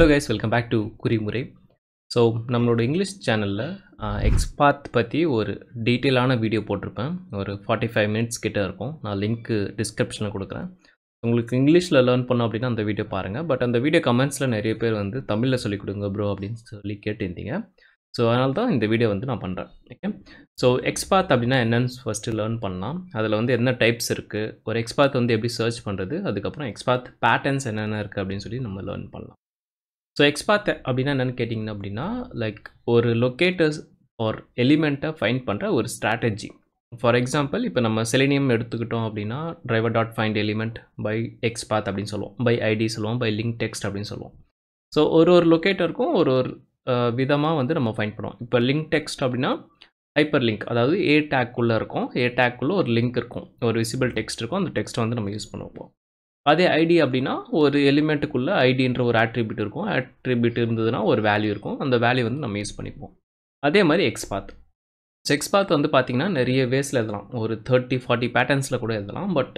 Hello guys, welcome back to Kurimurai. So, நம்மளோட English சேனல்ல XPath பத்தி ஒரு டீடைலான வீடியோ போட்டிருப்பேன். ஒரு 45 மினிட்ஸ் கிட்ட இருக்கும். நான் லிங்க் டிஸ்கிரிப்ஷன்ல கொடுக்குறேன். உங்களுக்கு இங்கிலீஷ்ல லேர்ன் பண்ணனும் அப்படினா அந்த வீடியோ பாருங்க. பட் அந்த வீடியோ கமெண்ட்ஸ்ல நிறைய பேர் வந்து தமிழ்ல சொல்லி கொடுங்க bro அப்படினு சொல்லி கேட்டிருந்தீங்க. So அதனால தான் இந்த வீடியோ வந்து நான் பண்றேன். ஓகே. So XPath அப்படினா என்னன்னு ஃபர்ஸ்ட் லேர்ன் பண்ணலாம். அதுல வந்து என்ன டைப்ஸ் இருக்கு? ஒரு XPath வந்து எப்படி சர்ச் பண்றது? அதுக்கு அப்புறம் XPath பேட்டர்ன்ஸ் என்னென்ன இருக்கு அப்படினு சொல்லி நம்ம லேர்ன் பண்ணலாம். So XPath அப்படினா என்னன்னு கேட்டிங்க அப்படினா லைக் ஒரு லொகேட்டர்ஸ் ஆர் எலிமெண்ட்டை ஃபைண்ட் பண்ற ஒரு ஸ்ட்ராட்டஜி. ஃபார் எக்ஸாம்பிள் இப்போ நம்ம செலினியம் எடுத்துக்கிட்டோம் அப்படினா driver.findElement by XPath அப்படினு சொல்லுவோம். by ID சொல்லுவோம், by link text அப்படினு சொல்லுவோம். ஸோ ஒரு லொகேட்டருக்கும் ஒரு விதமாக வந்து நம்ம ஃபைண்ட் பண்ணுவோம். இப்போ லிங்க் டெக்ஸ்ட் அப்படின்னா ஹைப்பர் லிங்க், அதாவது ஏ டேக்குள்ளே இருக்கும். ஏ டேக்குள்ளே ஒரு லிங்க் இருக்கும், ஒரு விசிபிள் டெக்ஸ்ட் இருக்கும். அந்த டெக்ஸ்ட்டை வந்து நம்ம யூஸ் பண்ணுவோம். அதே ஐடி அப்படின்னா ஒரு எலிமெண்ட்டுக்குள்ளே ஐடின்ற ஒரு ஆட்ரிபியூட் இருக்கும். ஆட்ரிபியூட் இருந்ததுன்னா ஒரு வேல்யூ இருக்கும். அந்த வேல்யூ வந்து நம்ம யூஸ் பண்ணிப்போம். அதே மாதிரி XPath. XPath வந்து பார்த்திங்கன்னா நிறைய வேஸில் எழுதலாம். ஒரு 30-40 பேட்டர்ன்ஸில் கூட எழுதலாம். பட்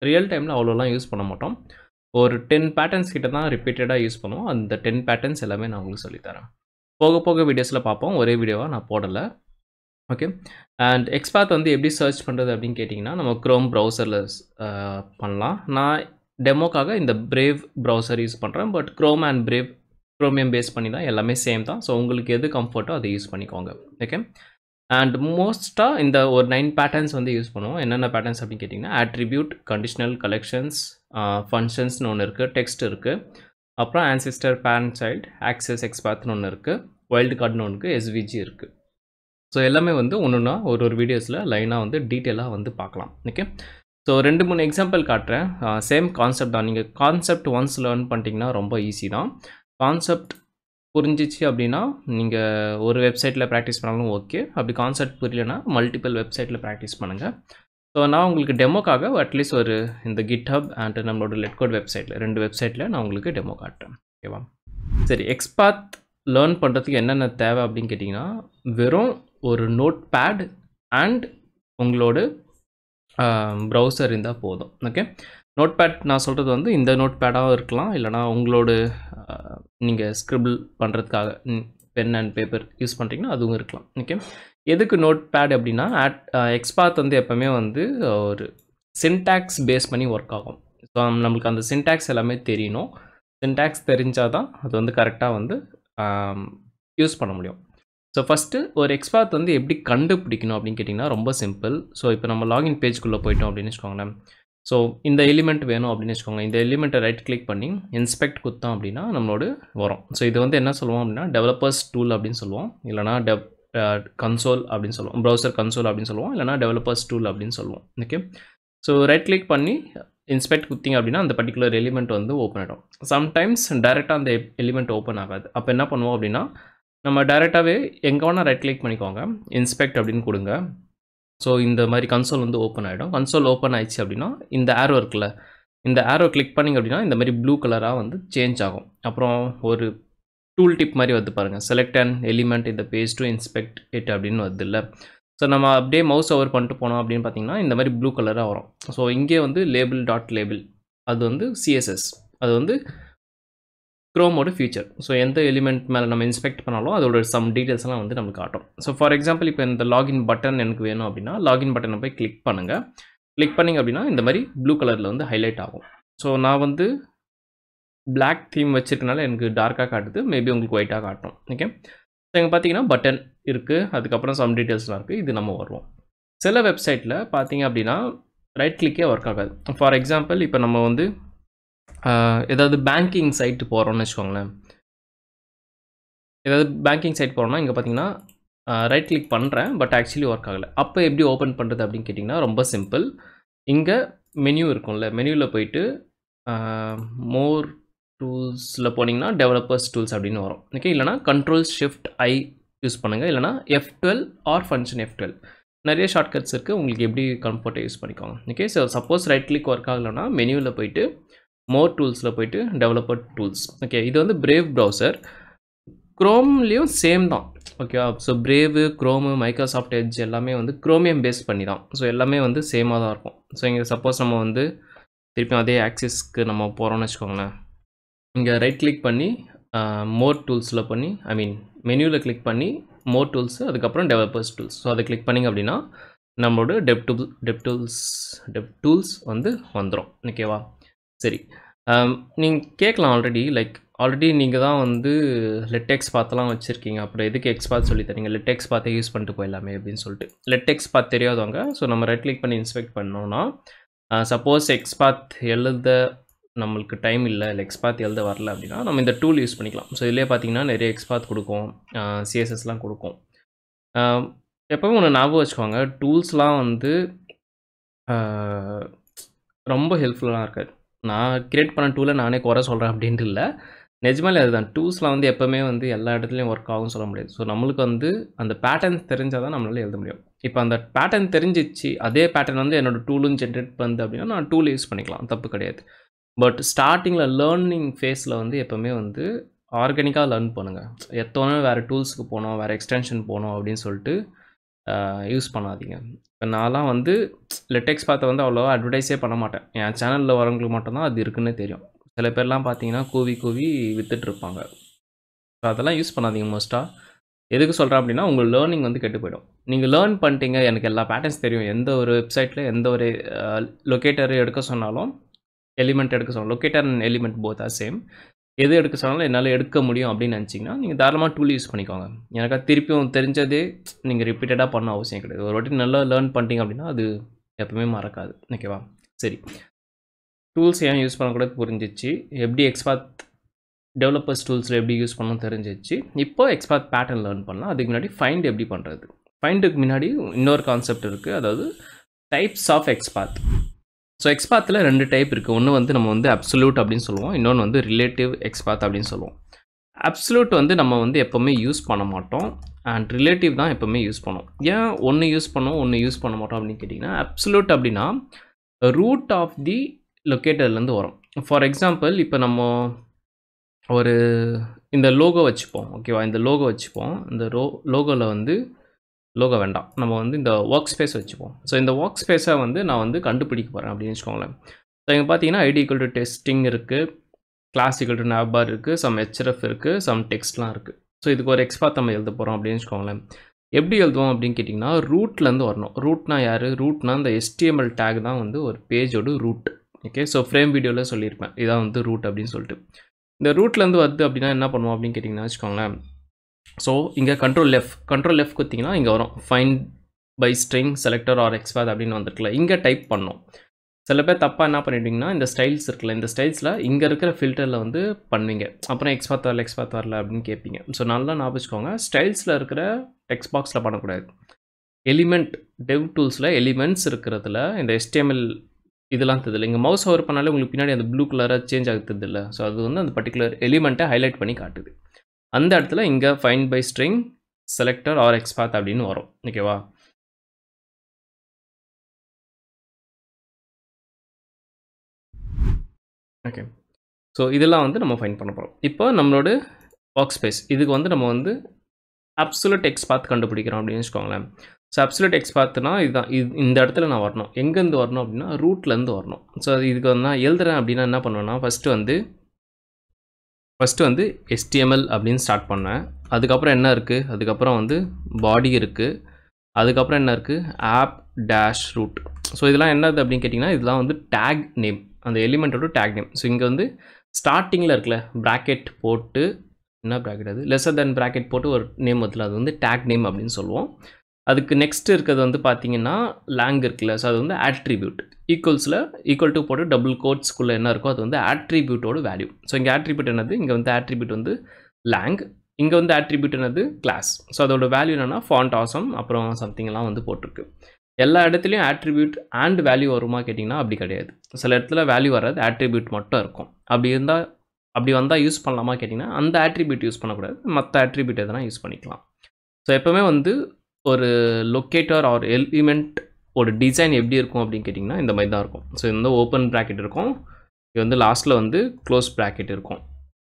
ரியல் டைமில் அவ்வளோலாம் யூஸ் பண்ண மாட்டோம். ஒரு 10 பேட்டர்ன்ஸ் கிட்ட தான் ரிப்பீட்டடாக யூஸ் பண்ணுவோம். அந்த 10 பேட்டர்ன்ஸ் எல்லாமே நான் உங்களுக்கு சொல்லித்தரேன். போக போக வீடியோஸில் பார்ப்போம். ஒரே வீடியோவாக நான் போடலை. ஓகே. அண்ட் XPath வந்து எப்படி சர்ச் பண்ணுறது அப்படின்னு கேட்டிங்கன்னா நம்ம க்ரோம் ப்ரௌசரில் பண்ணலாம். நான் டெமோக்காக இந்த பிரேவ் ப்ரௌசர் யூஸ் பண்ணுறேன். But Chrome and Brave Chromium base பண்ணி தான், எல்லாமே சேம் தான். ஸோ உங்களுக்கு எது கம்ஃபர்ட்டோ அதை யூஸ் பண்ணிக்கோங்க. ஓகே. அண்ட் மோஸ்ட்டாக இந்த ஒரு 9 பேட்டர்ன்ஸ் வந்து யூஸ் பண்ணுவோம். என்னென்ன பேட்டர்ன்ஸ் அப்படின்னு கேட்டிங்கன்னா ஆட்ரிபியூட், கண்டிஷனல், கலெக்ஷன்ஸ், ஃபங்க்ஷன்ஸ்னு ஒன்று இருக்குது, டெக்ஸ்ட் இருக்குது, அப்புறம் ஆன்சிஸ்டர், பேரண்ட் சைல்டு, ஆக்சஸ், XPathனு ஒன்று இருக்குது, வைல்டு கார்டுன்னு ஒன்று இருக்குது, SVG இருக்குது. ஸோ எல்லாமே வந்து ஒன்றுனா ஒரு வீடியோஸில் லைனாக வந்து டீட்டெயிலாக வந்து பார்க்கலாம். ஓகே. ஸோ 2-3 எக்ஸாம்பிள் காட்டுறேன். சேம் கான்செப்ட் தான். நீங்கள் கான்செப்ட் ஒன்ஸ் லேர்ன் பண்ணிட்டீங்கன்னா ரொம்ப ஈஸி தான். கான்செப்ட் புரிஞ்சிச்சு அப்படின்னா நீங்கள் ஒரு வெப்சைட்டில் ப்ராக்டிஸ் பண்ணாலும் ஓகே. அப்படி கான்செப்ட் புரியலனா மல்டிபிள் வெப்சைட்டில் ப்ராக்டிஸ் பண்ணுங்கள். ஸோ நான் உங்களுக்கு டெமோக்காக அட்லீஸ்ட் ஒரு இந்த GitHub அண்ட் நம்மளோட லெட்கோட் வெப்சைட்டில் 2 வெப்சைட்டில் நான் உங்களுக்கு டெமோ காட்டுறேன். ஓகேவா? சரி, XPath லேர்ன் பண்ணுறதுக்கு என்னென்ன தேவை அப்படின்னு கேட்டிங்கன்னா வெறும் ஒரு நோட் பேட் அண்ட் உங்களோட ப்ரௌசர் இருந்தால் போதும். ஓகே. நோட் பேட் நான் சொல்கிறது வந்து இந்த நோட் பேடாகவும் இருக்கலாம், இல்லைனா உங்களோட நீங்கள் ஸ்க்ரிபிள் பண்ணுறதுக்காக பென் அண்ட் பேப்பர் யூஸ் பண்ணுறீங்கன்னா அதுவும் இருக்கலாம். ஓகே. எதுக்கு நோட் பேட் அப்படின்னா XPath வந்து எப்போவுமே வந்து ஒரு சின்டாக்ஸ் பேஸ் பண்ணி ஒர்க் ஆகும். ஸோ நம்மளுக்கு அந்த சின்டாக்ஸ் எல்லாமே தெரியணும். சின்டாக்ஸ் தெரிஞ்சால் தான் அது வந்து கரெக்டாக வந்து யூஸ் பண்ண முடியும். ஸோ ஃபஸ்ட்டு ஒரு XPath வந்து எப்படி கண்டுபிடிக்கணும் அப்படின்னு கேட்டிங்கன்னா ரொம்ப சிம்பிள். ஸோ இப்போ நம்ம லாகின் பேஜ்குள்ளே போயிட்டோம் அப்படின்னு வச்சுக்கோங்களேன். ஸோ இந்த எலிமெண்ட் வேணும் அப்படின்னு வச்சுக்கோங்க. இந்த எலிமெண்ட்டை ரைட் கிளிக் பண்ணி இன்ஸ்பெக்ட் கொடுத்தோம் அப்படின்னா நம்மளோட வரும். ஸோ இது வந்து என்ன சொல்லுவோம் அப்படின்னா டெவலப்பர்ஸ் டூல் அப்படின்னு சொல்லுவோம், இல்லைனா கன்சோல் அப்படின்னு சொல்லுவோம், ப்ரௌசர் கன்சோல் அப்படின்னு சொல்லுவோம், இல்லைனா டெவலப்பர்ஸ் டூல் அப்படின்னு சொல்லுவோம். ஓகே. ஸோ ரைட் கிளிக் பண்ணி இன்ஸ்பெக்ட் கொடுத்தீங்க அப்படின்னா அந்த பர்டிகுலர் எலிமெண்ட் வந்து ஓப்பன் ஆகிடும். சம்டைம்ஸ் டைரெக்டாக அந்த எலிமெண்ட் ஓப்பன் ஆகாது. அப்போ என்ன பண்ணுவோம் அப்படின்னா நம்ம டைரெக்டாகவே எங்கே வேணால் ரைட் கிளிக் பண்ணிக்கோங்க, இன்ஸ்பெக்ட் அப்படின்னு கொடுங்க. ஸோ இந்த மாதிரி கன்சோல் வந்து ஓப்பன் ஆகிடும். கன்சோல் ஓப்பன் ஆயிடுச்சு அப்படின்னா இந்த ஆரோ இருக்குல்ல, இந்த ஆரோ கிளிக் பண்ணிங்க அப்படின்னா இந்த மாதிரி ப்ளூ கலராக வந்து சேஞ்ச் ஆகும். அப்புறம் ஒரு டூல் டிப் மாதிரி வந்து பாருங்கள், செலக்ட் அண்ட் எலிமெண்ட் இந்த பேஜ் டு இன்ஸ்பெக்ட் இட் அப்படின்னு வருது இல்லை. ஸோ நம்ம அப்படியே மவுஸ் ஓவர் பண்ணிட்டு போனோம் அப்படின்னு பார்த்தீங்கன்னா இந்த மாதிரி ப்ளூ கலராக வரும். ஸோ இங்கே வந்து லேபிள் அது வந்து CSS, அது வந்து க்ரோமோட ஃபீச்சர். ஸோ எந்த எலிமெண்ட் மேலே நம்ம இன்ஸ்பெக்ட் பண்ணாலும் அதோட சம் டீட்டெயில்ஸ்லாம் வந்து நமக்கு காட்டும். ஸோ ஃபார் எக்ஸாம்பிள் இப்போ இந்த லாகின் பட்டன் எனக்கு வேணும் அப்படின்னா லாகின் பட்டனை போய் கிளிக் பண்ணுங்கள். கிளிக் பண்ணிங்க அப்படின்னா இந்த மாதிரி ப்ளூ கலரில் வந்து ஹைலைட் ஆகும். ஸோ நான் வந்து பிளாக் தீம் வச்சுருக்கனால எனக்கு டார்க்காக காட்டுது, மேபி உங்களுக்கு ஒயிட்டாக காட்டும். ஓகே. ஸோ இங்கே பார்த்தீங்கன்னா பட்டன் இருக்குது, அதுக்கப்புறம் சம் டீட்டெயில்ஸ்லாம் இருக்குது. இது நம்ம வருவோம். சில வெப்சைட்டில் பார்த்தீங்க அப்படின்னா ரைட் கிளிக்கே ஒர்க் ஆகாது. ஃபார் எக்ஸாம்பிள் இப்போ நம்ம வந்து ஏதாவது பேங்கிங் சைட்டு போகிறோம்னு வச்சுக்கோங்களேன். ஏதாவது பேங்கிங் சைட் போகிறோம்னா இங்கே பார்த்தீங்கன்னா ரைட் கிளிக் பண்ணுறேன், பட் ஆக்சுவலி ஒர்க் ஆகலை. அப்போ எப்படி ஓப்பன் பண்ணுறது அப்படின்னு கேட்டிங்கன்னா ரொம்ப சிம்பிள். இங்கே மெனு இருக்கும்ல, மெனுவில் போயிட்டு மோர் டூல்ஸில் போனீங்கன்னா டெவலப்பர்ஸ் டூல்ஸ் அப்படின்னு வரும். ஓகே. இல்லைனா Ctrl+Shift+I யூஸ் பண்ணுங்கள், இல்லைனா F12 ஆர் ஃபங்க்ஷன் F12. நிறைய ஷார்ட்கட்ஸ் இருக்குது, உங்களுக்கு எப்படி கம்ஃபர்ட்டை யூஸ் பண்ணிக்கோங்க. Okay. So suppose right click work ஆகலைன்னா மெனுவில் போயிட்டு மோர் டூல்ஸில் போயிட்டு டெவலப்பர் டூல்ஸ். ஓகே. இது வந்து பிரேவ் ப்ரௌசர். க்ரோம்லேயும் சேம் தான். ஓகேவா? ஸோ பிரேவு, க்ரோமு, மைக்ரோசாஃப்ட் எட்ஜ் எல்லாமே வந்து க்ரோமியம் பேஸ் பண்ணி தான். ஸோ எல்லாமே வந்து சேமாக தான் இருக்கும். ஸோ இங்கே சப்போஸ் நம்ம வந்து திருப்பியும் அதே ஆக்சிஸ்க்கு நம்ம போகிறோம்னு வச்சுக்கோங்களேன். இங்கே ரைட் கிளிக் பண்ணி மோர் டூல்ஸில் பண்ணி மெனுவில் கிளிக் பண்ணி மோர் டூல்ஸு அதுக்கப்புறம் டெவலப்பர்ஸ் டூல்ஸ். ஸோ அதை கிளிக் பண்ணிங்க அப்படின்னா நம்மளோட டெப் டூல்ஸ் வந்து வந்துடும். ஓகேவா? சரி, நீங்கள் கேட்கலாம் ஆல்ரெடி நீங்கள் தான் வந்து XPathலாம் வச்சுருக்கீங்க, அப்புறம் எதுக்கு XPath சொல்லி தரீங்க, XPath யூஸ் பண்ணிட்டு போயிடலாமே அப்படின்னு சொல்லிட்டு. XPath தெரியாதவங்க, ஸோ நம்ம ரைட் கிளிக் பண்ணி இன்ஸ்பெக்ட் பண்ணோன்னா சப்போஸ் XPath எழுத நம்மளுக்கு டைம் இல்லை, XPath எழுத வரல அப்படின்னா நம்ம இந்த டூல் யூஸ் பண்ணிக்கலாம். ஸோ இதிலே பார்த்தீங்கன்னா நிறைய XPath கொடுக்கும், CSSலாம் கொடுக்கும். எப்போவும் ஒன்று ஞாபகம் வச்சுக்கோங்க, டூல்ஸ்லாம் வந்து ரொம்ப ஹெல்ப்ஃபுல்லாக இருக்காது. நான் கிரியேட் பண்ண டூலை நானே குறை சொல்கிறேன் அப்படின்ட்டு இல்லை, நிஜமாலே அதுதான். டூல்ஸ்லாம் வந்து எப்போவுமே வந்து எல்லா இடத்துலையும் ஒர்க் ஆகும்னு சொல்ல முடியாது. ஸோ நம்மளுக்கு வந்து அந்த பேட்டர்ன் தெரிஞ்சால் தான் நம்மளால எழுத முடியும். இப்போ அந்த பேட்டர்ன் தெரிஞ்சிச்சு, அதே பேட்டர்ன் வந்து என்னோடய டூலும் ஜென்ரேட் பண்ணுது அப்படின்னா நான் டூல் யூஸ் பண்ணிக்கலாம், தப்பு கிடையாது. பட் ஸ்டார்டிங்கில் லேர்னிங் ஃபேஸில் வந்து எப்போவுமே வந்து ஆர்கானிக்காக லேர்ன் பண்ணுங்கள். எத்தோனே வேறு டூல்ஸுக்கு போனோம், வேறு எக்ஸ்டென்ஷன் போனோம் அப்படின்னு சொல்லிட்டு யூஸ் பண்ணாதீங்க. இப்போ நான்லாம் வந்து XPath வந்து அவ்வளோவா அட்வர்டைஸே பண்ண மாட்டேன். என் சேனலில் வரவங்களுக்கு மட்டும்தான் அது இருக்குன்னே தெரியும். சில பேர்லாம் பார்த்தீங்கன்னா கூவி விற்றுட்ருப்பாங்க. ஸோ அதெல்லாம் யூஸ் பண்ணாதீங்க மோஸ்ட்டாக. எதுக்கு சொல்கிறேன் அப்படின்னா உங்கள் லேர்னிங் வந்து கெட்டு போயிடும். நீங்கள் லேர்ன் பண்ணிட்டீங்க, எனக்கு எல்லா பேட்டர்ன்ஸ் தெரியும், எந்த ஒரு வெப்சைட்டில் எந்த ஒரு லொக்கேட்டர் எடுக்க சொன்னாலும், எலிமெண்ட் எடுக்க சொன்னாலும், locator and element both are same, எது எடுக்க சொன்னாலும் என்னால் எடுக்க முடியும் அப்படின்னு நினச்சிங்கன்னா நீங்கள் தாராளமாக டூல் யூஸ் பண்ணிக்கோங்க. எனக்கு திருப்பியும் தெரிஞ்சதே நீங்கள் ரிப்பீட்டடாக பண்ண அவசியம் கிடையாது. ஒரு வாட்டி நல்லா லேர்ன் பண்ணிட்டீங்க அப்படின்னா அது எப்பவுமே மறக்காது. ஓகேவா? சரி, டூல்ஸ் ஏன் யூஸ் பண்ணக்கூடாது புரிஞ்சிச்சு, எப்படி XPath டெவலப்பர்ஸ் டூல்ஸில் எப்படி யூஸ் பண்ணணும் தெரிஞ்சிச்சு. இப்போ XPath பேட்டர்ன் லேர்ன் பண்ணலாம். அதுக்கு முன்னாடி ஃபைண்ட் எப்படி பண்ணுறது, ஃபைண்டுக்கு முன்னாடி இன்னொரு கான்செப்ட் இருக்குது, அதாவது டைப்ஸ் ஆஃப் XPath. ஸோ XPathல 2 டைப் இருக்குது. ஒன்று வந்து நம்ம வந்து அப்சல்யூட் அப்படின்னு சொல்லுவோம், இன்னொன்று வந்து ரிலேட்டிவ் XPath அப்படின்னு சொல்லுவோம். அப்சல்யூட் வந்து நம்ம வந்து எப்போவுமே யூஸ் பண்ண மாட்டோம், அண்ட் ரிலேட்டிவ் தான் எப்போவுமே யூஸ் பண்ணுவோம். ஏன் ஒன்று யூஸ் பண்ணுவோம் ஒன்று யூஸ் பண்ண மாட்டோம் அப்படின்னு கேட்டிங்கன்னா, அப்சல்யூட் அப்படின்னா ரூட் ஆஃப் தி லொக்கேட்டர்லேருந்து வரும். ஃபார் எக்ஸாம்பிள் இப்போ நம்ம ஒரு இந்த லோகோ வச்சுப்போம். ஓகேவா? இந்த லோகோ வச்சுப்போம். இந்த லோகோவில் வந்து லோகோ வேண்டாம், நம்ம வந்து இந்த ஒர்க் ஸ்பேஸ் வச்சுப்போம். ஸோ இந்த ஒர்க் ஸ்பேஸை வந்து நான் வந்து கண்டுபிடிக்க போகிறேன் அப்படின்னு வச்சுக்கோங்களேன். ஸோ இங்கே பார்த்தீங்கன்னா ஐடி ஈக்குவல் டு டெஸ்டிங் இருக்குது, கிளாஸ் ஈக்குவல் டு நாவ்பார் இருக்குது, சம் HRF இருக்குது, சம் டெக்ஸ்ட்லாம் இருக்குது. ஸோ இதுக்கு ஒரு XPath நம்ம எழுத போகிறோம் அப்படின்னு வச்சுக்கோங்களேன். எப்படி எழுதுவோம் அப்படின்னு கேட்டிங்கன்னா, ரூட்லேருந்து வரணும். ரூட்னா யார்? ரூட்னா இந்த HTML டேக் தான் வந்து ஒரு பேஜோட ரூட். ஓகே, ஸோ ஃப்ரேம் வீடியோவில் சொல்லியிருப்பேன், இதான் வந்து ரூட் அப்படின்னு சொல்லிட்டு. இந்த ரூட்லேருந்து வருது அப்படின்னா என்ன பண்ணுவோம் அப்படின்னு கேட்டிங்கன்னா வச்சுக்கோங்களேன். ஸோ இங்கே கண்ட்ரோல் F கொடுத்தீங்கன்னா இங்கே வரும் find by string selector or XPath அப்படின்னு வந்துருக்குல்ல, இங்கே டைப் பண்ணோம். சில பேர் தப்பாக என்ன பண்ணிட்டீங்கன்னா, இந்த ஸ்டைல்ஸ் இருக்குல்ல, இந்த ஸ்டைல்ஸில் இங்கே இருக்கிற ஃபில்டரில் வந்து பண்ணுவீங்க, அப்புறம் XPath வரல அப்படின்னு கேட்பீங்க. ஸோ நல்லா ஞாபகம் வச்சுக்கோங்க, ஸ்டைல்ஸில் இருக்கிற டெக்ஸ்ட் பாக்ஸில் பண்ணக்கூடாது. எலிமெண்ட் டெவ் டூல்ஸில் எலிமெண்ட்ஸ் இருக்கிறதுல இந்த HTML இதெல்லாம் தெரியுது. இங்கே மவுஸ் ஓவர் பண்ணாலே உங்களுக்கு பின்னாடி அந்த ப்ளூ கலராக சேஞ்ச் ஆகுது இல்லை? ஸோ அது வந்து அந்த பர்டிகுலர் எலிமெண்ட்டை ஹைலைட் பண்ணி காட்டுது. அந்த இடத்துல இங்கே find by string selector or XPath அப்படின்னு வரும். ஓகேவா? ஓகே, ஸோ இதெல்லாம் வந்து நம்ம ஃபைண்ட் பண்ண போகிறோம். இப்போ நம்மளோட ஒர்க் ஸ்பேஸ், இதுக்கு வந்து நம்ம வந்து அப்சல்யூட் XPath கண்டுபிடிக்கிறோம் அப்படின்னு வச்சுக்கோங்களேன். ஸோ அப்சல்யூட் XPathனா இதுதான், இந்த இடத்துல நான் வரணும். எங்கேருந்து வரணும் அப்படின்னா ரூட்லேருந்து வரணும். ஸோ இதுக்கு வந்து நான் எழுதுறேன் அப்படின்னா என்ன பண்ணுவேன்னா, ஃபஸ்ட்டு வந்து HTML அப்படின்னு ஸ்டார்ட் பண்ணேன். அதுக்கப்புறம் என்ன இருக்குது, அதுக்கப்புறம் வந்து பாடி இருக்குது, அதுக்கப்புறம் என்ன இருக்குது, ஆப் டேஷ் ரூட். ஸோ இதெல்லாம் என்னது அப்படின்னு கேட்டிங்கன்னா, இதெல்லாம் வந்து டேக் நேம், அந்த எலிமெண்ட்டோட டேக் நேம். ஸோ இங்கே வந்து ஸ்டார்டிங்கில் இருக்குல்ல ப்ராக்கெட் போட்டு, என்ன ப்ராக்கெட் அது, லெஸ்ஸர் தென் ப்ராக்கெட் போட்டு ஒரு நேம் வருதுல, அது வந்து டேக் நேம் அப்படின்னு சொல்லுவோம். அதுக்கு நெக்ஸ்ட் இருக்கிறது வந்து பார்த்தீங்கன்னா லேங் இருக்குல்ல, ஸோ அது வந்து ஆட்ரிபியூட். ஈக்குவல் டு போட்டு டபுள் கோட்ஸ்க்குள்ளே என்ன இருக்கோ அது வந்து ஆட்ரிபியூட்டோட வேல்யூ. ஸோ இங்கே ஆட்ரிபியூட் என்னது, இங்கே வந்து ஆட்ரிபியூட் வந்து லேங், இங்கே வந்து ஆட்ரிபியூட் என்னது கிளாஸ். ஸோ அதோட வேல்யூ என்னென்னா ஃபாண்ட் ஆசம் அப்புறம் சம்திங்லாம் வந்து போட்டிருக்கு. எல்லா இடத்துலையும் ஆட்ரிபியூட் அண்ட் வேல்யூ வருமா கேட்டிங்கன்னா அப்படி கிடையாது. சில இடத்துல வேல்யூ வராது, ஆட்ரிபியூட் மட்டும் இருக்கும். அப்படி வந்தால் யூஸ் பண்ணலாமா கேட்டிங்கன்னா அந்த ஆட்ரிபியூட் யூஸ் பண்ணக்கூடாது, மற்ற ஆட்ரிபியூட் எதனா யூஸ் பண்ணிக்கலாம். ஸோ எப்போவுமே வந்து ஒரு லொக்கேட்டர் ஆர் எலிமெண்ட் ஒரு டிசைன் எப்படி இருக்கும் அப்படின்னு கேட்டிங்கன்னா இந்த மாதிரி தான் இருக்கும். ஸோ இந்த ஓப்பன் ப்ராக்கெட் இருக்கும், இது வந்து லாஸ்ட்டில் வந்து க்ளோஸ் ப்ராக்கெட் இருக்கும்,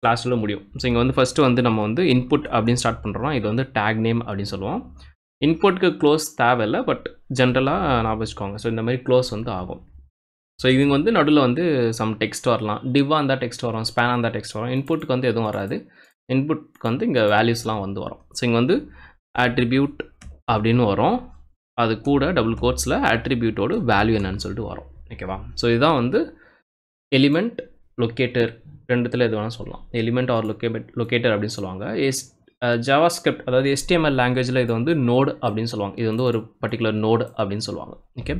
கிளாஸில் முடியும். ஸோ இங்கே வந்து ஃபஸ்ட்டு வந்து நம்ம வந்து இன்புட் அப்படின்னு ஸ்டார்ட் பண்ணுறோம், இது வந்து டேக் நேம் அப்படின்னு சொல்லுவோம். இன்புட்க்கு க்ளோஸ் தேவையில்லை, பட் ஜென்ரலாக நான் வச்சுக்கோங்க. ஸோ இந்த மாதிரி க்ளோஸ் வந்து ஆகும். ஸோ இவங்க வந்து நடுவில் வந்து சம் டெக்ஸ்ட் வரலாம், டிவ்வாக இருந்தால் டெக்ஸ்ட் வரும், ஸ்பேனாக இருந்தால் டெக்ஸ்ட் வரும். இன்புட்டுக்கு வந்து எதுவும் வராது. இன்புட்க்கு வந்து இங்கே வேல்யூஸ்லாம் வந்து வரும். ஸோ இங்கே வந்து ஆட்ரிபியூட் அப்படின்னு வரும். அது கூட டபுள் கோட்ஸில் ஆட்ரிபியூட்டோட வேல்யூ என்னன்னு சொல்லிட்டு வரும். ஓகேவா? ஸோ இதுதான் வந்து எலிமெண்ட் லொக்கேட்டர், ரெண்டுத்தில் எது வேணால் சொல்லலாம். எலிமெண்ட் ஆர் லொக்கேட்டர் அப்படின்னு சொல்லுவாங்க. ஜாவா ஸ்கிரிப்ட் அதாவது HTML லாங்குவேஜில் இது வந்து நோடு அப்படின்னு சொல்லுவாங்க. இது வந்து ஒரு பர்டிகுலர் நோடு அப்படின்னு சொல்லுவாங்க. ஓகே,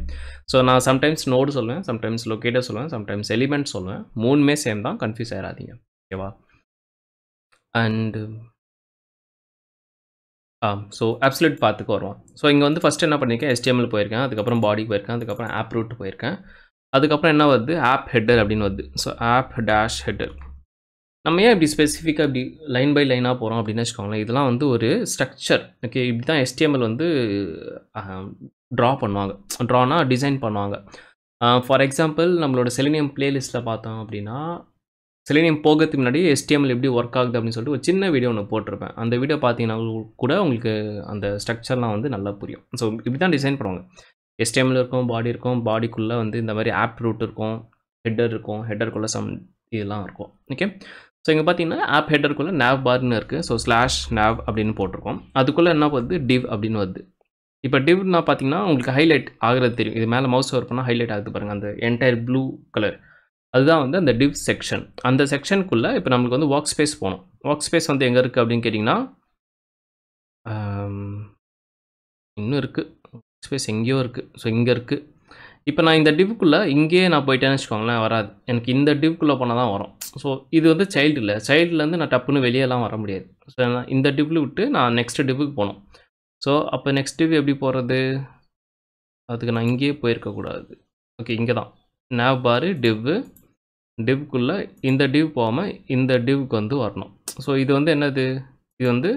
ஸோ நான் சம்டைம்ஸ் நோடு சொல்லுவேன், சம்டைம்ஸ் லொக்கேட்டர் சொல்லுவேன், சம்டைம்ஸ் எலிமெண்ட் சொல்லுவேன். மூணுமே சேம் தான், கன்ஃபியூஸ் ஆகிடாதீங்க. ஓகேவா? அண்டு ஸோ அப்சல்யூட் பாத்துக்கு வருவோம். ஸோ இங்கே வந்து ஃபஸ்ட்டு என்ன பண்ணியிருக்கேன், HTML போயிருக்கேன், அதுக்கப்புறம் பாடி போயிருக்கேன், அதுக்கப்புறம் ஆப் ரூட் போயிருக்கேன், அதுக்கப்புறம் என்ன வருது, ஆப் ஹெட்டர் அப்படின்னு வருது. So app dash header. நம்ம ஏன் இப்படி ஸ்பெசிஃபிக்காக இப்படி லைன் பை லைனாக போகிறோம் அப்படின்னு வச்சுக்கோங்களேன். இதெல்லாம் வந்து ஒரு ஸ்ட்ரக்சர். ஓகே, இப்படி தான் HTML வந்து ட்ரா பண்ணுவாங்க. ட்ரானா டிசைன் பண்ணுவாங்க. ஃபார் எக்ஸாம்பிள் நம்மளோட செலினியம் பிளேலிஸ்ட்டில் பார்த்தோம் அப்படின்னா, செலினியம் போகிறதுக்கு முன்னாடி HTML எப்படி ஒர்க் ஆகுது அப்படின்னு சொல்லிட்டு ஒரு சின்ன வீடியோ ஒன்று போட்டிருப்பேன். அந்த வீடியோ பார்த்தீங்கன்னா கூட உங்களுக்கு அந்த ஸ்ட்ரக்சர்லாம் வந்து நல்லா புரியும். ஸோ இப்படி தான் டிசைன் பண்ணுவாங்க. HTML இருக்கும், பாடி இருக்கும், பாடிக்குள்ளே வந்து இந்த மாதிரி ஆப் ரூட் இருக்கும், ஹெட்டர் இருக்கும், ஹெட்டருக்குள்ளே சம் இதெல்லாம் இருக்கும். ஓகே, ஸோ இங்கே பார்த்தீங்கன்னா ஆப் ஹெட்டருக்குள்ளே nav பார்னு இருக்குது. ஸோ /nav அப்படின்னு போட்டிருக்கோம். அதுக்குள்ளே என்ன வருது, div அப்படின்னு வருது. இப்போ divனா பார்த்தீங்கன்னா உங்களுக்கு ஹைலைட் ஆகிறது தெரியும். இது மேலே மவுஸ் ஓவர் பண்ணால் ஹைலைட் ஆகுது பாருங்கள், அந்த என்டையர் ப்ளூ கலர். அதுதான் வந்து அந்த div செக்ஷன். அந்த செக்ஷனுக்குள்ளே இப்போ நம்மளுக்கு வந்து ஒர்க் ஸ்பேஸ் போகணும். ஒர்க் ஸ்பேஸ் வந்து எங்கே இருக்குது அப்படின்னு கேட்டிங்கன்னா, இன்னும் இருக்குது, ஒர்க் ஸ்பேஸ் எங்கேயோ இருக்குது. ஸோ இங்கே இருக்குது. இப்போ நான் இந்த டிவ்க்குள்ளே இங்கேயே நான் போயிட்டேன்னு வச்சுக்கோங்களேன், வராது. எனக்கு இந்த டிவ்க்குள்ளே போனால் தான் வரும். ஸோ இது வந்து சைல்டு இல்லை, சைல்டுலேருந்து நான் டப்புன்னு வெளியெல்லாம் வர முடியாது. ஸோ நான் இந்த டிவ்வில் விட்டு நான் நெக்ஸ்ட் டிவ்வுக்கு போகணும். ஸோ அப்போ நெக்ஸ்ட் டிவ் எப்படி போகிறது, அதுக்கு நான் இங்கேயே போயிருக்கக்கூடாது. ஓகே, இங்கே தான் nav பாரு டிவ்க்குள்ளே இந்த டிவ் போகாமல் இந்த டிவ்க்கு வந்து வரணும். ஸோ இது வந்து என்னது, இது வந்து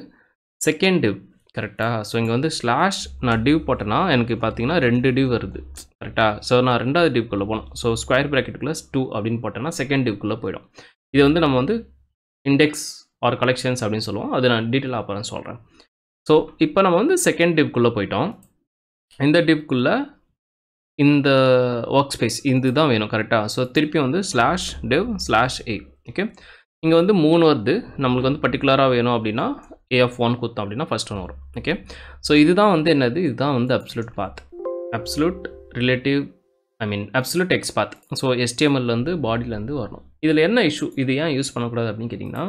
செகண்ட் டிவ் கரெக்டாக. ஸோ இங்கே வந்து ஸ்லாஷ் நான் டிவ் போட்டேன்னா எனக்கு பார்த்தீங்கன்னா 2 டிவ் வருது கரெக்டாக. ஸோ நான் ரெண்டாவது டிவ்க்குள்ளே போகணும். ஸோ ஸ்கொயர் ப்ராக்கெட்டுக்குள்ளே 2 அப்படின்னு போட்டேன்னா செகண்ட் டிவ்க்குள்ளே போயிடும். இது வந்து நம்ம வந்து இண்டெக்ஸ் ஆர் கலெக்ஷன்ஸ் அப்படின்னு சொல்லுவோம். அது நான் டீட்டெயிலாக அப்புறம் சொல்கிறேன். ஸோ இப்போ நம்ம வந்து செகண்ட் டிவ்க்குள்ளே போயிட்டோம். இந்த டிவ்க்குள்ளே இந்த ஒர்க் ஸ்பேஸ் இது தான் வேணும் கரெக்டாக. ஸோ திருப்பி வந்து /div/a. ஓகே, இங்கே வந்து 3 வருது. நம்மளுக்கு வந்து பர்டிகுலராக வேணும் அப்படின்னா AF1 கொடுத்தோம் அப்படின்னா ஃபஸ்ட் ஒன்று வரும். ஓகே, ஸோ இதுதான் வந்து என்னது, இதுதான் வந்து absolute path, absolute relative, absolute XPath. So HTMLலேருந்து பாடியிலேருந்து வரணும். இதில் என்ன இஷ்யூ, இது ஏன் யூஸ் பண்ணக்கூடாது அப்படின்னு கேட்டிங்கன்னா,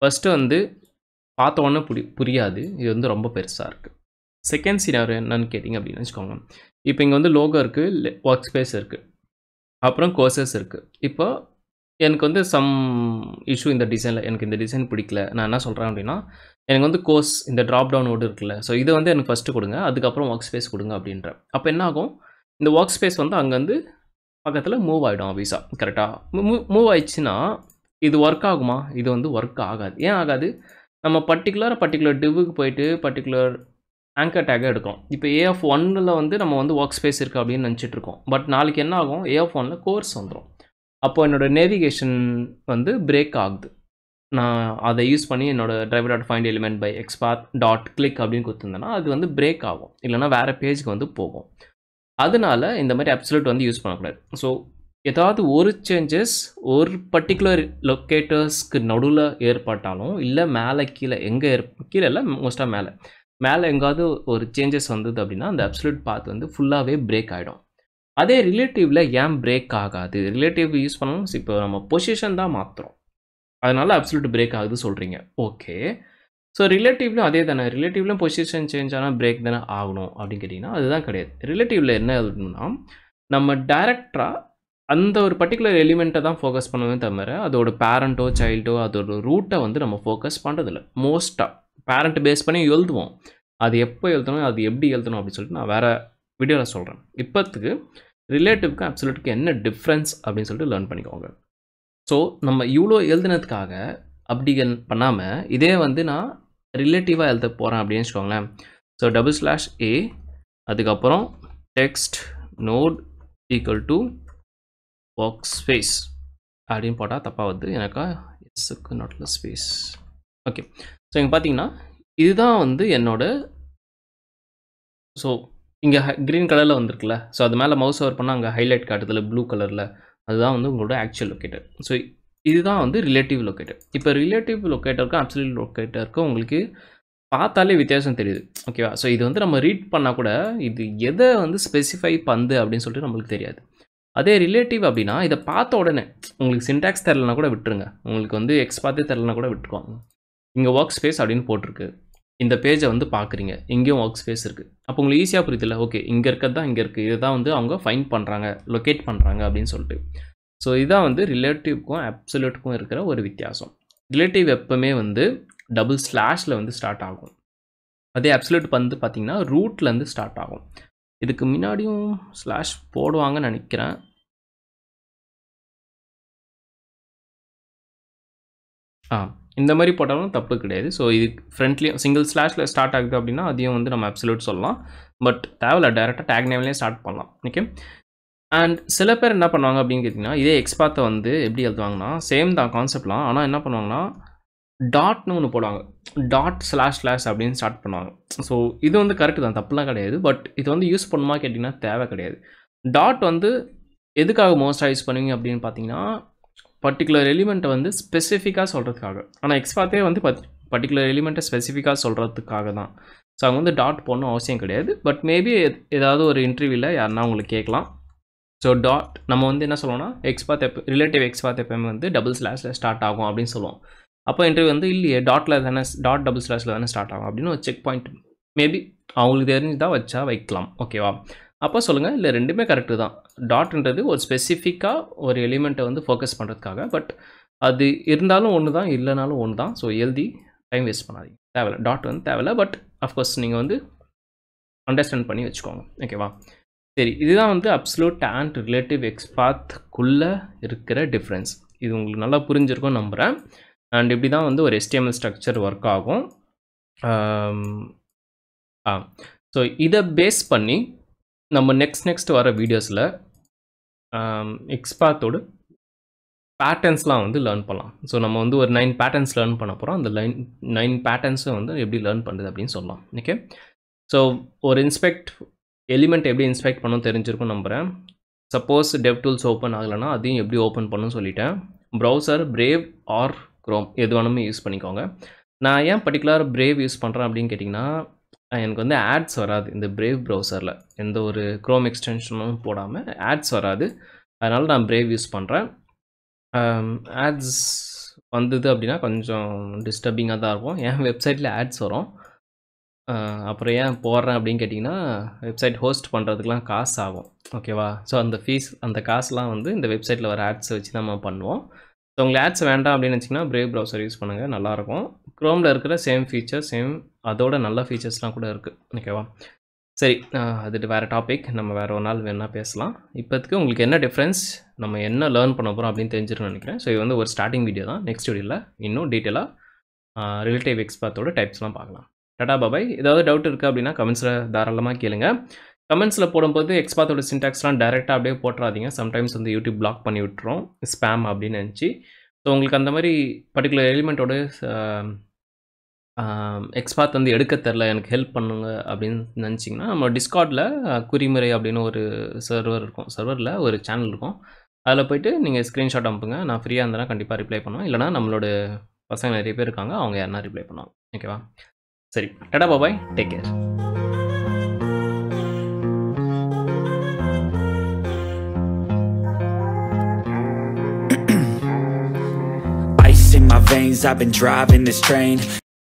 ஃபஸ்ட்டு வந்து பார்த்த உடனே புரியாது, இது வந்து ரொம்ப பெருசாக இருக்குது. செகண்ட் சினாரியோ என்னன்னு கேட்டிங்க அப்படின்னு வச்சுக்கோங்க. இப்போ இங்கே வந்து லோகோ இருக்குது, ஒர்க் ஸ்பேஸ் இருக்குது, அப்புறம் கோர்சஸ் இருக்குது. இப்போ எனக்கு வந்து சம் இஷ்யூ இந்த டிசைனில், எனக்கு இந்த டிசைன் பிடிக்கல. நான் என்ன சொல்கிறேன் அப்படின்னா, எனக்கு வந்து கோர்ஸ் இந்த ட்ராப் டவுன் ஓடு இருக்குல்ல, ஸோ இதை வந்து எனக்கு ஃபஸ்ட்டு கொடுங்க, அதுக்கப்புறம் ஒர்க் ஸ்பேஸ் கொடுங்க அப்படின்றேன். அப்போ என்ன ஆகும், இந்த ஒர்க் ஸ்பேஸ் வந்து அங்கேருந்து பக்கத்தில் மூவ் ஆகிடும் ஆஃபீஸாக கரெக்டாக. மூவ் ஆயிடுச்சுன்னா இது ஒர்க் ஆகுமா, இது வந்து ஒர்க் ஆகாது. ஏன் ஆகாது, நம்ம பர்டிகுலர் டிவ்வுக்கு போயிட்டு பர்டிகுலர் ஆங்கர் டேக்கை எடுக்கிறோம். இப்போ AF1ல் வந்து நம்ம வந்து ஒர்க் ஸ்பேஸ் இருக்குது அப்படின்னு நினச்சிட்டு இருக்கோம். பட் நாளைக்கு என்ன ஆகும், AF1ல் கோர்ஸ் வந்துடும். அப்போ என்னோடய நேவிகேஷன் வந்து பிரேக் ஆகுது. நான் அதை யூஸ் பண்ணி என்னோடய driver.findElementByXPath.click அப்படின்னு கொடுத்துருந்தேன்னா அது வந்து பிரேக் ஆகும், இல்லைனா வேறு பேஜுக்கு வந்து போகும். அதனால இந்த மாதிரி அப்சல்யூட் வந்து யூஸ் பண்ணக்கூடாது. ஸோ ஏதாவது ஒரு சேஞ்சஸ் ஒரு பர்டிகுலர் லொக்கேட்டர்ஸ்க்கு நடுவில் ஏற்பட்டாலும், இல்லை மேலே கீழே எங்கே கீழே இல்லை மோஸ்ட்டாக மேலே எங்காவது ஒரு சேஞ்சஸ் வந்தது அப்படின்னா அந்த அப்சல்யூட் பாத் வந்து ஃபுல்லாகவே பிரேக் ஆகிடும். அதே ரிலேட்டிவில் ஏன் பிரேக் ஆகாது, ரிலேட்டிவ் யூஸ் பண்ணணும். இப்போ நம்ம பொசிஷன் தான் மாற்றுறோம், அதனால் அப்சல்யூட் பிரேக் ஆகுது சொல்கிறீங்க. ஓகே, ஸோ ரிலேட்டிவ்லையும் அதே தானே, ரிலேட்டிவ்லையும் பொசிஷன் சேஞ்ச் ஆனால் பிரேக் தானே ஆகணும் அப்படின்னு கேட்டிங்கன்னா அதுதான் கிடையாது. ரிலேட்டிவில் என்ன எழுதணும்னா, நம்ம டைரக்டராக அந்த ஒரு பர்டிகுலர் எலிமெண்ட்டை தான் ஃபோக்கஸ் பண்ணுவே தவிர அதோட பேரண்ட்டோ சைல்டோ அதோட ரூட்டை வந்து நம்ம ஃபோக்கஸ் பண்ணுறதில்ல. மோஸ்ட்டாக பேரண்ட் பேஸ் பண்ணி எழுதுவோம், அது எப்போ எழுதணும், அது எப்படி எழுதணும் அப்படின்னு சொல்லிட்டு நான் வேறு வீடியோவில் சொல்கிறேன். இப்போத்துக்கு ரிலேட்டிவ்க்கு அப்சல்யூட்டுக்கு என்ன டிஃப்ரென்ஸ் அப்படின்னு சொல்லிட்டு லேர்ன் பண்ணிக்கோங்க. ஸோ நம்ம இவ்வளோ எழுதுனதுக்காக அப்படி பண்ணாமல் இதே வந்து நான் ரிலேட்டிவாக எழுத போகிறேன் அப்படின்னு வச்சுக்கோங்களேன். ஸோ /a அதுக்கப்புறம் text node equal to work space அப்படின்னு போட்டால் தப்பாக வருது எனக்கா, எஸ்ஸுக்கு நாட்ல ஸ்பேஸ். ஓகே, ஸோ இங்கே பார்த்தீங்கன்னா இதுதான் வந்து என்னோட, ஸோ இங்கே க்ரீன் கலரில் வந்திருக்குல்ல, ஸோ அது மேலே மவுஸ் ஓவர் பண்ணால் அங்கே ஹைலைட் காட்டுதில்ல ப்ளூ கலரில், அதுதான் வந்து உங்களோட ஆக்சுவல் லொக்கேட்டர். ஸோ இதுதான் வந்து ரிலேட்டிவ் லொக்கேட்டர். இப்போ ரிலேட்டிவ் லொக்கேட்டருக்கும் அப்சல்யூட் லொக்கேட்டருக்கும் உங்களுக்கு பார்த்தாலே வித்தியாசம் தெரியுது, ஓகேவா? ஸோ இது வந்து நம்ம ரீட் பண்ணால் கூட இது எதை வந்து ஸ்பெசிஃபை பண்ணுது அப்படின்னு சொல்லிட்டு நம்மளுக்கு தெரியாது. அதே ரிலேட்டிவ் அப்படின்னா இதை பார்த்த உடனே உங்களுக்கு சின்டாக்ஸ் தெரிலனா கூட விட்டுருங்க, உங்களுக்கு வந்து எக்ஸ்பாத்தே தெரிலனா கூட விட்டுருவாங்க. இங்கே ஒர்க் ஸ்பேஸ் அப்படின்னு போட்டிருக்கு, இந்த பேஜை வந்து பார்க்குறீங்க, இங்கேயும் ஒர்க் ஸ்பேஸ் இருக்குது. அப்போ உங்களுக்கு ஈஸியாக புரியுதில்ல, ஓகே இங்கே இருக்கிறது தான் இங்கே இருக்குது, இதுதான் வந்து அவங்க ஃபைண்ட் பண்ணுறாங்க, லொக்கேட் பண்ணுறாங்க அப்படின்னு சொல்லிட்டு. ஸோ இதுதான் வந்து ரிலேட்டிவ்க்கும் அப்சல்யூட்டுக்கும் இருக்கிற ஒரு வித்தியாசம். ரிலேட்டிவ் எப்பவுமே வந்து டபுள் ஸ்லாஷில் வந்து ஸ்டார்ட் ஆகும். அதே அப்சல்யூட் வந்து பார்த்தீங்கன்னா ரூட்லேருந்து ஸ்டார்ட் ஆகும். இதுக்கு முன்னாடியும் ஸ்லாஷ் போடுவாங்கன்னு நினைக்கிறேன். இந்த மாதிரி போட்டாலும் தப்பு கிடையாது. ஸோ இது ஃப்ரண்ட்லேயும் சிங்கிள் ஸ்லாஷில் ஸ்டார்ட் ஆகுது அப்படின்னா அதையும் வந்து நம்ம அப்சல்யூட் சொல்லலாம். பட் தேவையில்ல, டேரெக்டாக டேக் நேம்லேயே ஸ்டார்ட் பண்ணலாம். ஓகே. அண்ட் சில பேர் என்ன பண்ணுவாங்க அப்படின்னு கேட்டிங்கன்னா, இதே எக்ஸ்பாத்தை வந்து எப்படி எழுதுவாங்கன்னா சேம் தான் கான்செப்ட்லாம், ஆனால் என்ன பண்ணுவாங்கன்னா டாட்னு ஒன்று போடுவாங்க, டாட் ஸ்லாஷ் ஸ்லாஷ் அப்படின்னு ஸ்டார்ட் பண்ணுவாங்க. ஸோ இது வந்து கரெக்டு தான், தப்புலாம் கிடையாது. பட் இது வந்து யூஸ் பண்ணுமா கேட்டிங்கன்னா தேவை கிடையாது. டாட் வந்து எதுக்காக மோஸ்ட்டாக யூஸ் பண்ணுவீங்க அப்படின்னு பார்த்தீங்கன்னா பர்டிகுலர் எலிமெண்ட்டை வந்து ஸ்பெசிஃபிக்காக சொல்கிறதுக்காக. ஆனால் எக்ஸ்பாத்தே வந்து பர்டிகுலர் எலிமெண்ட்டை ஸ்பெசிஃபிக்காக சொல்கிறதுக்காக தான். ஸோ அவங்க வந்து டாட் போடணும் அவசியம் கிடையாது. பட் மேபி ஏதாவது ஒரு இன்டர்வியூவில் யாருன்னா உங்களுக்கு கேட்கலாம். ஸோ டாட் நம்ம வந்து என்ன சொல்லுவோம்னா எக்ஸ்பாத் ரிலேட்டிவ் எக்ஸ்பாத் எப்பவுமே வந்து டபுள் ஸ்லாஷில் ஸ்டார்ட் ஆகும் அப்படின்னு சொல்லுவோம். அப்போ இன்டர்வியூ வந்து இல்லையே டாட்டில் தானே, டாட் டபுள் ஸ்லாஷில் தானே ஸ்டார்ட் ஆகும் அப்படின்னு ஒரு செக் பாயிண்ட் மேபி அவங்களுக்கு தெரிஞ்சுதான் வச்சா வைக்கலாம், ஓகேவா? அப்போ சொல்லுங்கள், இல்லை ரெண்டுமே கரெக்டு தான். டாட்ன்றது ஒரு ஸ்பெசிஃபிக்காக ஒரு எலிமெண்ட்டை வந்து ஃபோக்கஸ் பண்ணுறதுக்காக, பட் அது இருந்தாலும் ஒன்று தான், இல்லைனாலும் ஒன்று தான். ஸோ எழுதி டைம் வேஸ்ட் பண்ணாதீங்க, தேவையில்ல. டாட் வந்து தேவையில்ல, பட் அஃப்கோர்ஸ் நீங்கள் வந்து அண்டர்ஸ்டாண்ட் பண்ணி வச்சுக்கோங்க, ஓகேவா? சரி, இதுதான் வந்து அப்சல்யூட் அண்ட் ரிலேட்டிவ் எக்ஸ்பாத்துக்குள்ளே இருக்கிற டிஃப்ரென்ஸ். இது உங்களுக்கு நல்லா புரிஞ்சிருக்கும் நம்புகிறேன். அண்ட் இப்படி தான் வந்து ஒரு HTML ஸ்ட்ரக்சர் ஒர்க் ஆகும். ஸோ இதை பேஸ் பண்ணி நம்ம நெக்ஸ்ட் வர வீடியோஸில் எக்ஸ்பாத்தோட பேட்டர்ன்ஸ்லாம் வந்து லேர்ன் பண்ணலாம். ஸோ நம்ம வந்து ஒரு 9 பேட்டர்ன்ஸ் லேர்ன் பண்ண போகிறோம். அந்த 9 பேட்டர்ன்ஸும் வந்து எப்படி லேர்ன் பண்ணுறது அப்படின்னு சொல்லலாம். ஓகே. ஸோ ஒரு எலிமெண்ட் எப்படி இன்ஸ்பெக்ட் பண்ணணும் தெரிஞ்சிருக்கும் நம்புகிறேன். சப்போஸ் டெவ் டூல்ஸ் ஓப்பன் ஆகலைன்னா அதையும் எப்படி ஓப்பன் பண்ணணும்னு சொல்லிட்டேன். ப்ரௌசர் பிரேவ் ஆர் க்ரோம் எது வேணுமே யூஸ் பண்ணிக்கோங்க. நான் ஏன் பர்டிகுலர் பிரேவ் யூஸ் பண்ணுறேன் அப்படின்னு கேட்டிங்கன்னா, எனக்கு வந்து ஆட்ஸ் வராது இந்த பிரேவ் ப்ரௌசரில், எந்த ஒரு க்ரோம் எக்ஸ்டென்ஷனும் போடாமல் ஆட்ஸ் வராது. அதனால் நான் பிரேவ் யூஸ் பண்ணுறேன். ஆட்ஸ் வந்தது அப்படின்னா கொஞ்சம் டிஸ்டர்பிங்காக தான் இருக்கும். என் வெப்சைட்டில் ஆட்ஸ் வரும். அப்புறம் ஏன் போடுறேன் அப்படின்னு கேட்டிங்கன்னா, வெப்சைட் ஹோஸ்ட் பண்ணுறதுக்கெலாம் காசு ஆகும், ஓகேவா? ஸோ அந்த காசுலாம் வந்து இந்த வெப்சைட்டில் வர ஆட்ஸை வச்சு நம்ம பண்ணுவோம். ஸோ உங்களுக்கு ஆட்ஸ் வேண்டாம் அப்படின்னு வச்சிங்கன்னா பிரேவ் ப்ரௌசர் யூஸ் பண்ணுங்கள், நல்லாயிருக்கும். க்ரோமில் இருக்கிற சேம் ஃபீச்சர், அதோட நல்ல ஃபீச்சர்ஸ்லாம் கூட இருக்குது, ஓகேவா? சரி, அது வேறு டாபிக், நம்ம வேறு ஒரு நாள் வேணால் பேசலாம். இப்போதுக்கு உங்களுக்கு என்ன டிஃப்ரென்ஸ், நம்ம என்ன லேர்ன் பண்ண போகிறோம் அப்படின்னு தெரிஞ்சிருக்குன்னு நினைக்கிறேன். ஸோ இது வந்து ஒரு ஸ்டார்டிங் வீடியோ தான். நெக்ஸ்ட் வீடியோவில் இன்னும் டீட்டெயிலாக ரிலேட்டிவ் எக்ஸ்பாத்தோட டைப்ஸ்லாம் பார்க்கலாம். டாடா பாபாய். ஏதாவது டவுட் இருக்குது அப்படின்னா கமெண்ட்ஸில் தாராளமாக கேளுங்க. கமெண்ட்ஸில் போடும்போது எக்ஸ்பாத்தோட சின்டாக்ஸ்லாம் டேரெக்டாக அப்படியே போட்டுறாதீங்க. சம்டைம்ஸ் வந்து யூடியூப் பிளாக் பண்ணி விட்டுரும் ஸ்பேம் அப்படின்னு நினச்சி. ஸோ உங்களுக்கு அந்த மாதிரி பர்டிகுலர் எலிமெண்ட்டோட எக்ஸ்பாத் வந்து எடுக்க தெரில, எனக்கு ஹெல்ப் பண்ணுங்க அப்படின்னு நினச்சிங்கன்னா நம்ம டிஸ்கார்டில் குறிமுறை அப்படின்னு ஒரு சர்வர் இருக்கும், சர்வரில் ஒரு சேனல் இருக்கும். அதில் போய்ட்டு நீங்கள் ஸ்க்ரீன்ஷாட் அனுப்புங்க. நான் ஃப்ரீயாக இருந்தேன்னா கண்டிப்பாக ரிப்ளை பண்ணுவேன். இல்லைனா நம்மளோட பசங்க நிறைய பேர் இருக்காங்க, அவங்க யாருன்னா ரிப்ளை பண்ணுவாங்க, ஓகேவா? சரி, ta ta bye bye, take care. Ice in my veins, I've been driving this train